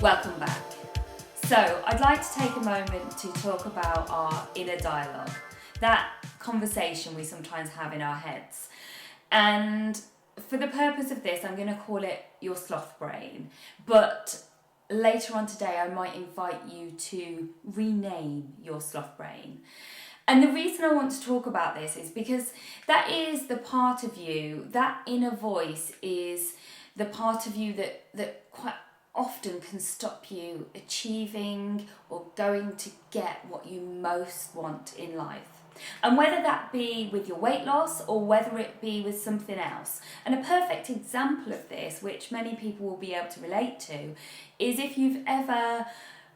Welcome back. So, I'd like to take a moment to talk about our inner dialogue, that conversation we sometimes have in our heads. And for the purpose of this, I'm going to call it your sloth brain. But later on today, I might invite you to rename your sloth brain. And the reason I want to talk about this is because that is the part of you, that inner voice is the part of you that quite often can stop you achieving or going to get what you most want in life. And whether that be with your weight loss or whether it be with something else. And a perfect example of this, which many people will be able to relate to, is if you've ever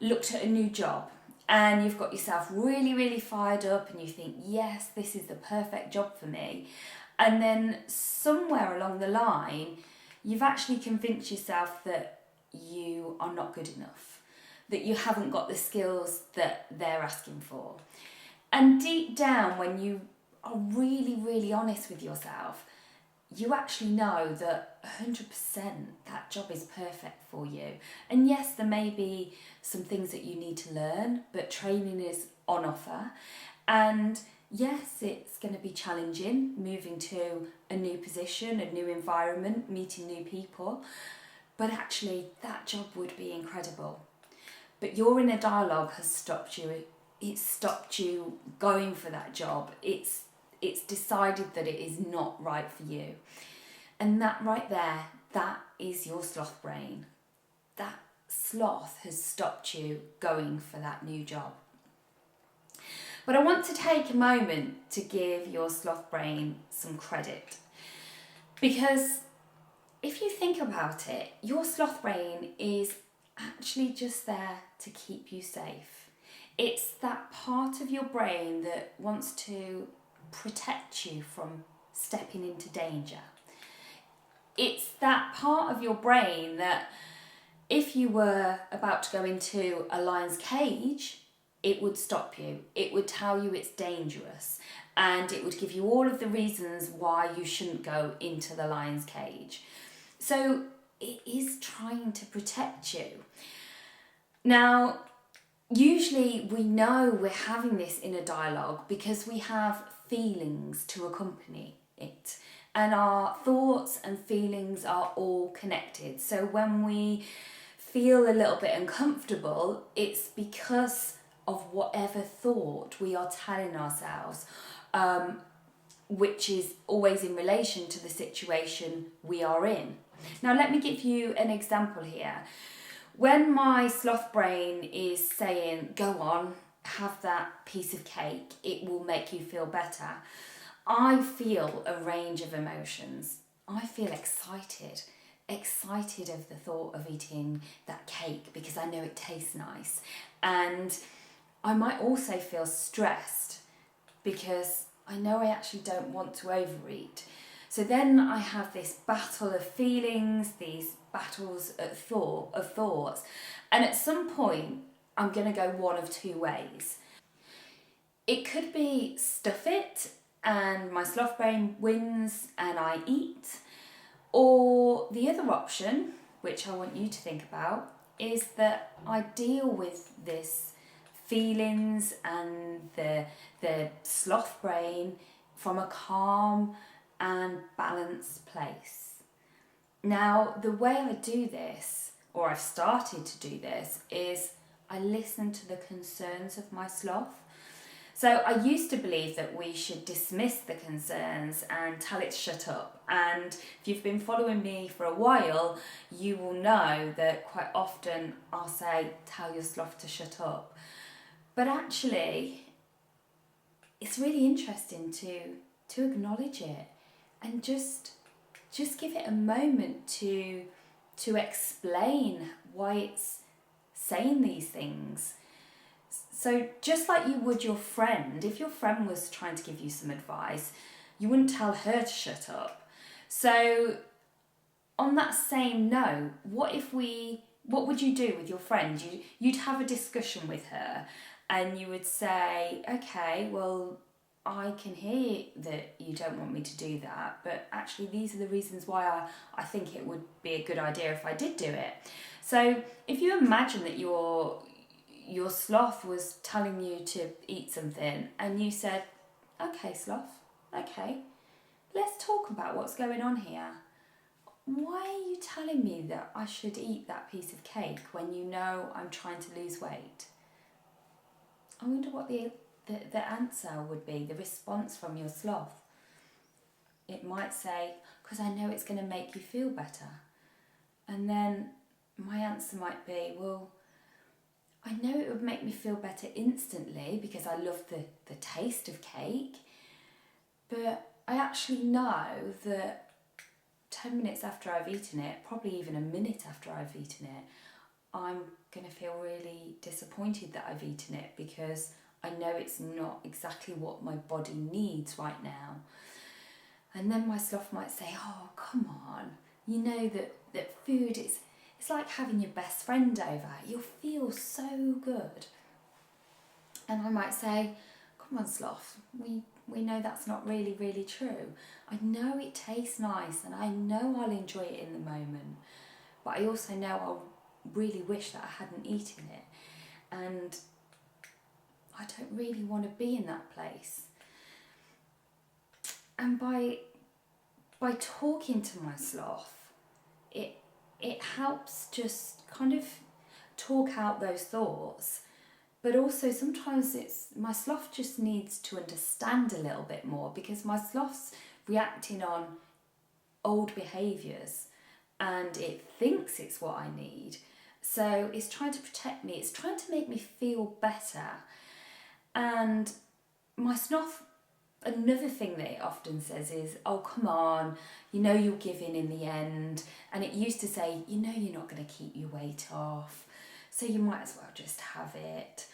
looked at a new job and you've got yourself really fired up and you think, yes, this is the perfect job for me. And then somewhere along the line, you've actually convinced yourself that you are not good enough, that you haven't got the skills that they're asking for. And deep down, when you are really honest with yourself, you actually know that 100% that job is perfect for you. And yes, there may be some things that you need to learn, but training is on offer. And yes, it's going to be challenging moving to a new position, a new environment, meeting new people. But actually, that job would be incredible. But your inner dialogue has stopped you. It's stopped you going for that job. It's decided that it is not right for you. And that right there, that is your sloth brain. That sloth has stopped you going for that new job. But I want to take a moment to give your sloth brain some credit. Because if you think about it, your sloth brain is actually just there to keep you safe. It's that part of your brain that wants to protect you from stepping into danger. It's that part of your brain that if you were about to go into a lion's cage, it would stop you. It would tell you it's dangerous and it would give you all of the reasons why you shouldn't go into the lion's cage. So it is trying to protect you. Now, usually we know we're having this inner dialogue because we have feelings to accompany it. And our thoughts and feelings are all connected. So when we feel a little bit uncomfortable, it's because of whatever thought we are telling ourselves, which is always in relation to the situation we are in. Now, let me give you an example here. When my sloth brain is saying, go on, have that piece of cake, it will make you feel better, I feel a range of emotions. I feel excited of the thought of eating that cake because I know it tastes nice. And I might also feel stressed because I know I actually don't want to overeat. So then I have this battle of feelings, these battles of thoughts. And at some point, I'm going to go one of two ways. It could be stuff it and my sloth brain wins and I eat. Or the other option, which I want you to think about, is that I deal with this feelings and the sloth brain from a calm and balanced place. Now, the way I do this, or I've started to do this, is I listen to the concerns of my sloth. So I used to believe that we should dismiss the concerns and tell it to shut up. And if you've been following me for a while, you will know that quite often I'll say, tell your sloth to shut up. But actually, it's really interesting to acknowledge it and just give it a moment to explain why it's saying these things. So just like you would your friend, if your friend was trying to give you some advice, you wouldn't tell her to shut up. So on that same note, what would you do with your friend? You'd have a discussion with her and you would say, okay, well, I can hear that you don't want me to do that, but actually these are the reasons why I think it would be a good idea if I did do it. So if you imagine that your sloth was telling you to eat something and you said, okay, sloth, okay, let's talk about what's going on here. Why are you telling me that I should eat that piece of cake when you know I'm trying to lose weight? I wonder what the answer would be, the response from your sloth. It might say, because I know it's going to make you feel better. And then my answer might be, well, I know it would make me feel better instantly because I love the taste of cake, but I actually know that 10 minutes after I've eaten it, probably even a minute after I've eaten it, I'm going to feel really disappointed that I've eaten it because I know it's not exactly what my body needs right now. And then my sloth might say, oh, come on, you know that food is, it's like having your best friend over. You'll feel so good. And I might say, come on, sloth, we know that's not really, really true. I know it tastes nice and I know I'll enjoy it in the moment, but I also know I'll really wish that I hadn't eaten it. And I don't really want to be in that place. And by talking to my sloth, it helps just kind of talk out those thoughts, but also sometimes my sloth just needs to understand a little bit more because my sloth's reacting on old behaviours and it thinks it's what I need. So it's trying to protect me, it's trying to make me feel better. And my sloth, another thing that it often says is, oh, come on, you know you'll give in the end. And it used to say, you know you're not going to keep your weight off, so you might as well just have it.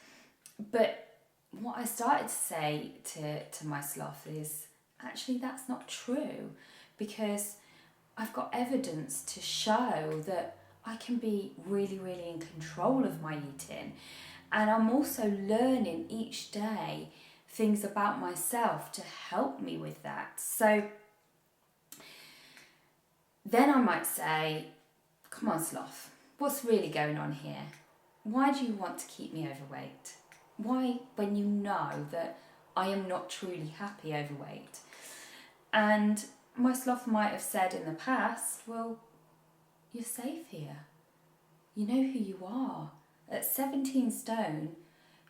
But what I started to say to my sloth is, actually that's not true, because I've got evidence to show that I can be really, really in control of my eating. And I'm also learning each day things about myself to help me with that. So then I might say, come on, sloth, what's really going on here? Why do you want to keep me overweight? Why, when you know that I am not truly happy overweight? And my sloth might have said in the past, well, you're safe here. You know who you are. At 17 stone,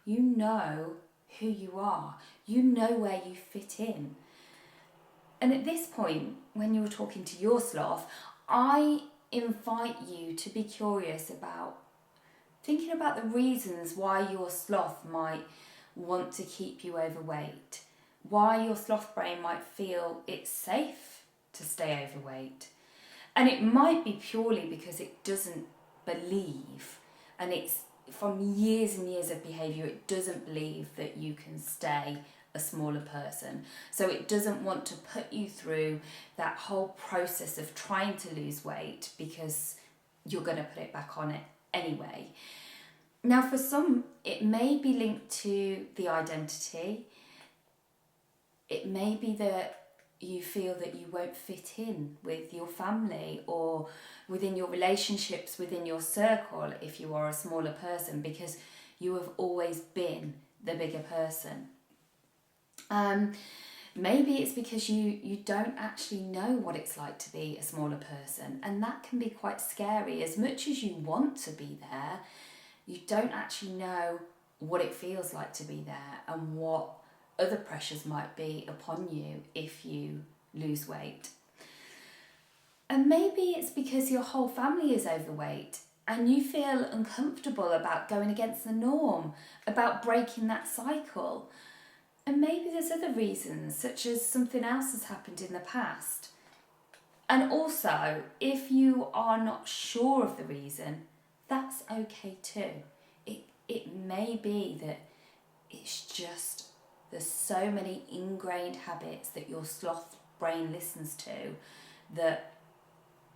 you know who you are. You know where you fit in. And at this point, when you're talking to your sloth, I invite you to be curious about thinking about the reasons why your sloth might want to keep you overweight, why your sloth brain might feel it's safe to stay overweight. And it might be purely because it doesn't believe, and it's from years and years of behaviour, it doesn't believe that you can stay a smaller person. So it doesn't want to put you through that whole process of trying to lose weight because you're going to put it back on it anyway. Now, for some, it may be linked to the identity. It may be that you feel that you won't fit in with your family or within your relationships, within your circle, if you are a smaller person, because you have always been the bigger person. Maybe it's because you don't actually know what it's like to be a smaller person, and that can be quite scary. As much as you want to be there, you don't actually know what it feels like to be there and what other pressures might be upon you if you lose weight. And maybe it's because your whole family is overweight and you feel uncomfortable about going against the norm, about breaking that cycle. And maybe there's other reasons, such as something else has happened in the past. And also, if you are not sure of the reason, that's okay too. It may be that it's just there's so many ingrained habits that your sloth brain listens to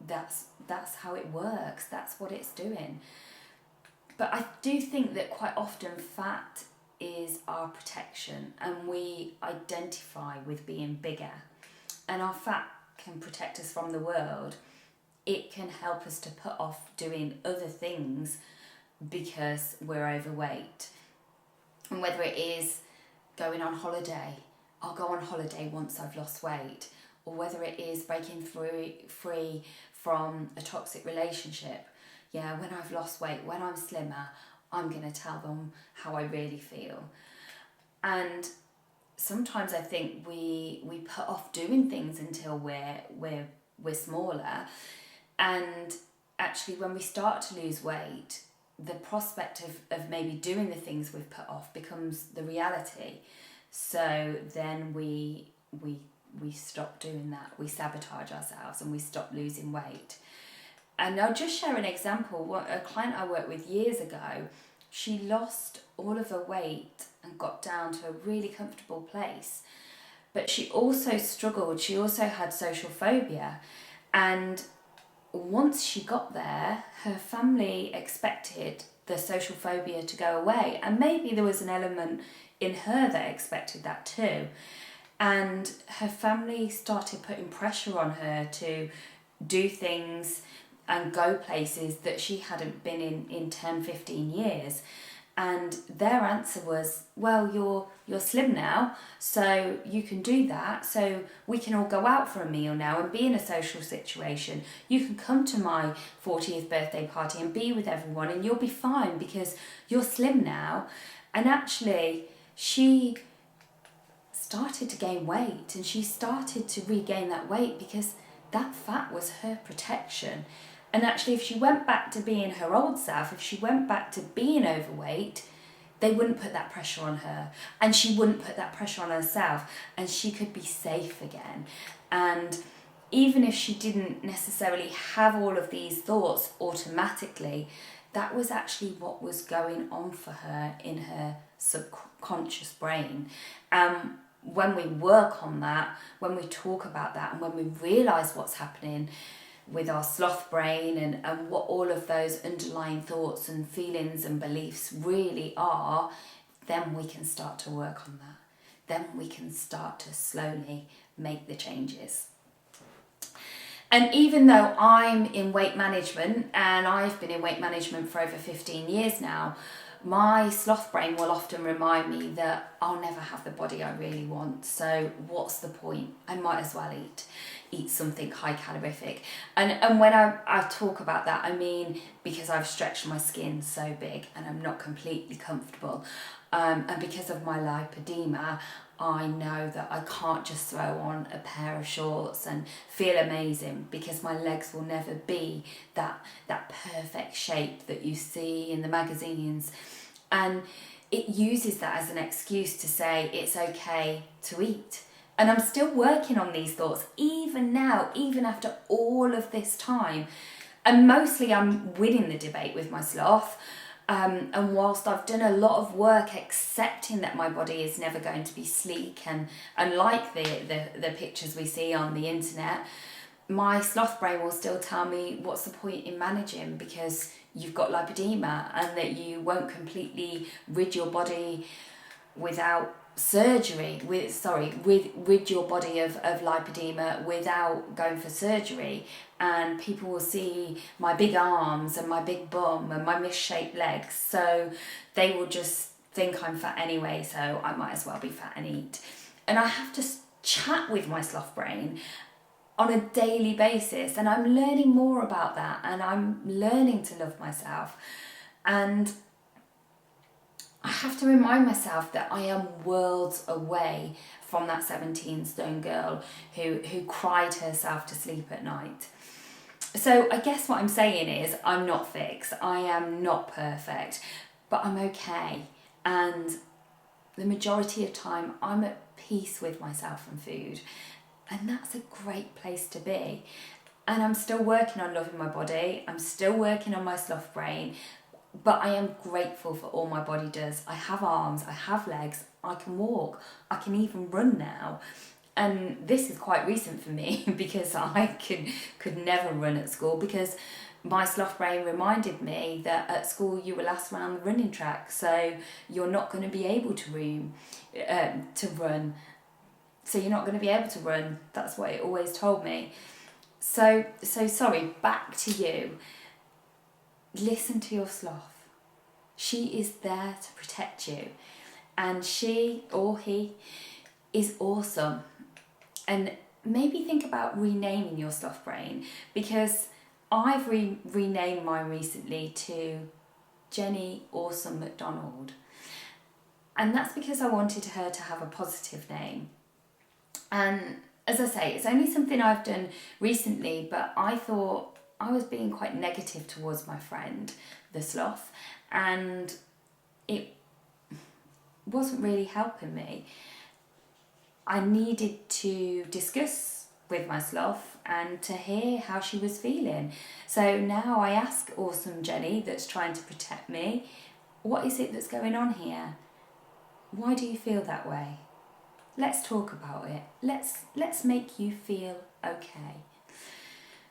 that's how it works, that's what it's doing. But I do think that quite often fat is our protection, and we identify with being bigger. And our fat can protect us from the world. It can help us to put off doing other things because we're overweight. And whether it is going on holiday, I'll go on holiday once I've lost weight, or whether it is breaking free from a toxic relationship. Yeah, when I've lost weight, when I'm slimmer, I'm going to tell them how I really feel. And sometimes I think we put off doing things until we're smaller. And actually, when we start to lose weight, the prospect of maybe doing the things we've put off becomes the reality. So then we stop doing that. We sabotage ourselves and we stop losing weight. And I'll just share an example. A client I worked with years ago, she lost all of her weight and got down to a really comfortable place. But she also struggled. She also had social phobia. And once she got there, her family expected the social phobia to go away. And maybe there was an element in her that expected that too. And her family started putting pressure on her to do things and go places that she hadn't been in 10, 15 years. And their answer was, well, you're slim now, so you can do that. So we can all go out for a meal now and be in a social situation. You can come to my 40th birthday party and be with everyone, and you'll be fine because you're slim now. And actually, she started to gain weight, and she started to regain that weight because that fat was her protection. And actually, if she went back to being her old self, if she went back to being overweight, they wouldn't put that pressure on her, and she wouldn't put that pressure on herself, and she could be safe again. And even if she didn't necessarily have all of these thoughts automatically, that was actually what was going on for her in her subconscious brain. When we work on that, when we talk about that, and when we realise what's happening with our sloth brain and what all of those underlying thoughts and feelings and beliefs really are, then we can start to work on that. Then we can start to slowly make the changes. And even though I'm in weight management, and I've been in weight management for over 15 years now, my sloth brain will often remind me that I'll never have the body I really want. So what's the point? I might as well eat something high calorific. And when I talk about that, I mean because I've stretched my skin so big and I'm not completely comfortable. And because of my lipedema, I know that I can't just throw on a pair of shorts and feel amazing, because my legs will never be that perfect shape that you see in the magazines. And it uses that as an excuse to say it's okay to eat. And I'm still working on these thoughts, even now, even after all of this time. And mostly I'm winning the debate with my sloth. And whilst I've done a lot of work accepting that my body is never going to be sleek and like the pictures we see on the internet, my sloth brain will still tell me, what's the point in managing, because you've got lipedema, and that you won't completely rid your body without surgery, rid your body of lipedema without going for surgery. And people will see my big arms and my big bum and my misshaped legs, so they will just think I'm fat anyway, so I might as well be fat and eat. And I have to chat with my sloth brain on a daily basis, and I'm learning more about that, and I'm learning to love myself. And I have to remind myself that I am worlds away from that 17 stone girl who cried herself to sleep at night. So I guess what I'm saying is, I'm not fixed, I am not perfect, but I'm okay. And the majority of time I'm at peace with myself and food. And that's a great place to be. And I'm still working on loving my body, I'm still working on my sloth brain, but I am grateful for all my body does. I have arms, I have legs, I can walk, I can even run now. And this is quite recent for me because I could never run at school, because my sloth brain reminded me that at school you were last around the running track, so you're not going to be able to run. So you're not going to be able to run. That's what it always told me. So sorry, back to you. Listen to your sloth. She is there to protect you. And she or he is awesome. And maybe think about renaming your sloth brain, because I've renamed mine recently to Jenny Awesome McDonald. And that's because I wanted her to have a positive name. And as I say, it's only something I've done recently, but I thought I was being quite negative towards my friend, the sloth, and it wasn't really helping me. I needed to discuss with my sloth and to hear how she was feeling. So now I ask awesome Jenny, that's trying to protect me, what is it that's going on here? Why do you feel that way? Let's talk about it. Let's make you feel okay.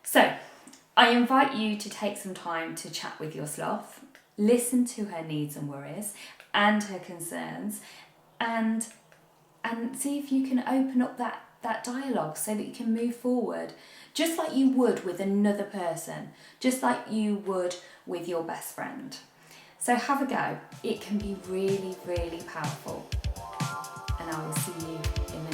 So I invite you to take some time to chat with your sloth, listen to her needs and worries and her concerns, and see if you can open up that dialogue so that you can move forward, just like you would with another person, just like you would with your best friend. So have a go. It can be really, really powerful. And I will see you in the